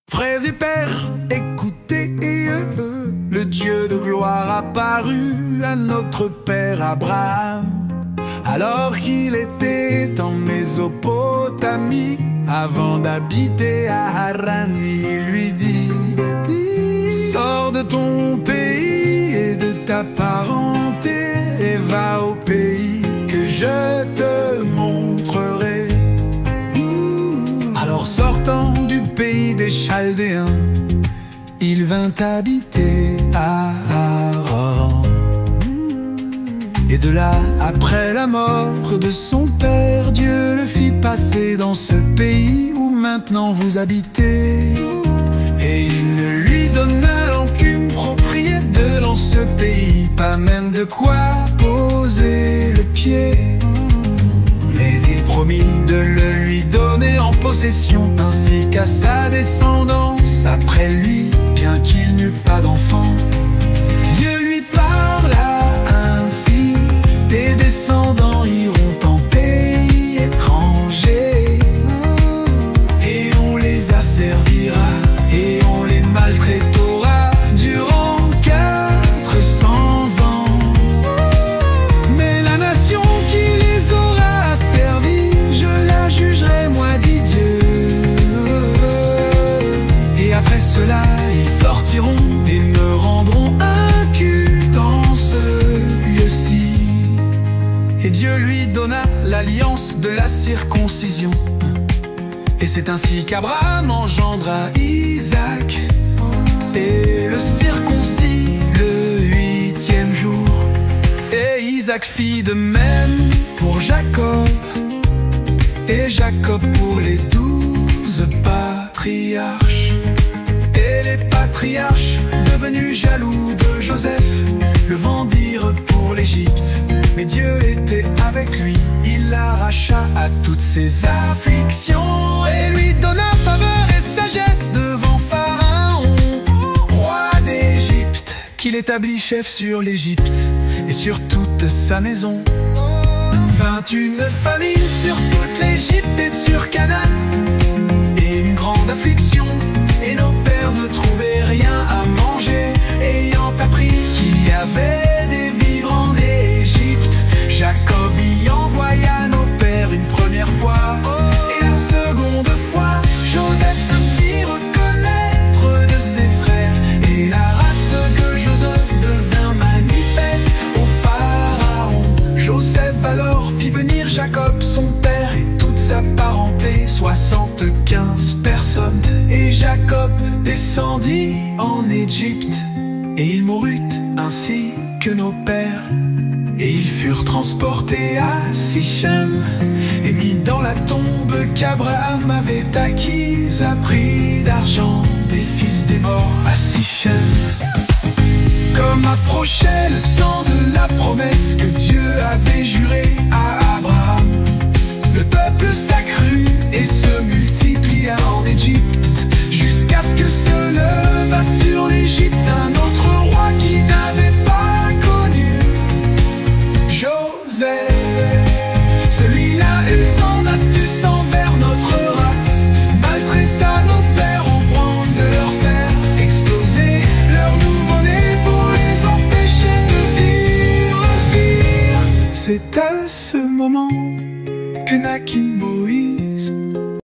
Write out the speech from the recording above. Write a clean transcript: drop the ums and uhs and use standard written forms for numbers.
Frères et pères, écoutez, le Dieu de gloire apparut à notre père Abraham, alors qu'il était en Mésopotamie, avant d'habiter à Haran. Il lui dit: sors de ton pays et de ta parenté et va au pays que je te montrerai. Alors sortant du pays des Chaldéens, il vint habiter à Haran. Et de là, après la mort de son père, Dieu le fit passer dans ce pays où maintenant vous habitez. Et il ne lui donna aucune propriété dans ce pays, pas même de quoi poser le pied. Mais il promit de le lui donner en possession, ainsi qu'à sa descendance après lui, bien qu'il n'eût pas d'enfant. Dieu lui parla ainsi: tes descendants iront en pays étranger, et on les asservira et on les maltraitera durant 400 ans. Mais la nation qui les aura servis, je la jugerai, moi dit Dieu. Et après cela, ils sortiront et me rendront un culte en ce lieu-ci. Et Dieu lui donna l'alliance de la circoncision. Et c'est ainsi qu'Abraham engendra Isaac, et le circoncis le 8e jour. Et Isaac fit de même pour Jacob, et Jacob pour les 12 patriarches. Et les patriarches, devenus jaloux de Joseph, le vendirent pour l'Égypte. Mais Dieu était avec lui, il l'arracha à toutes ses afflictions, et lui donna faveur et sagesse devant Pharaon, roi d'Égypte, qu'il établit chef sur l'Égypte et sur toute sa maison. 21 familles sur toute l'Égypte et sur Canaan, et une grande affliction, et nos pères ne trouvaient rien à manger, ayant appris qu'il y avait des vivres en Égypte. Jacob y envoya nos pères une première fois, et la seconde fois, Joseph se fit reconnaître de ses frères, et la race de Joseph devint manifeste au Pharaon. Joseph alors fit venir Jacob son père et toute sa parenté, 75 personnes. Et Jacob descendit en Égypte, et il mourut ainsi que nos pères. Et ils furent transportés à Sichem et mis dans la tombe qu'Abraham avait acquise à prix d'argent des fils des morts à Sichem. Comme approchait le temps de la promesse,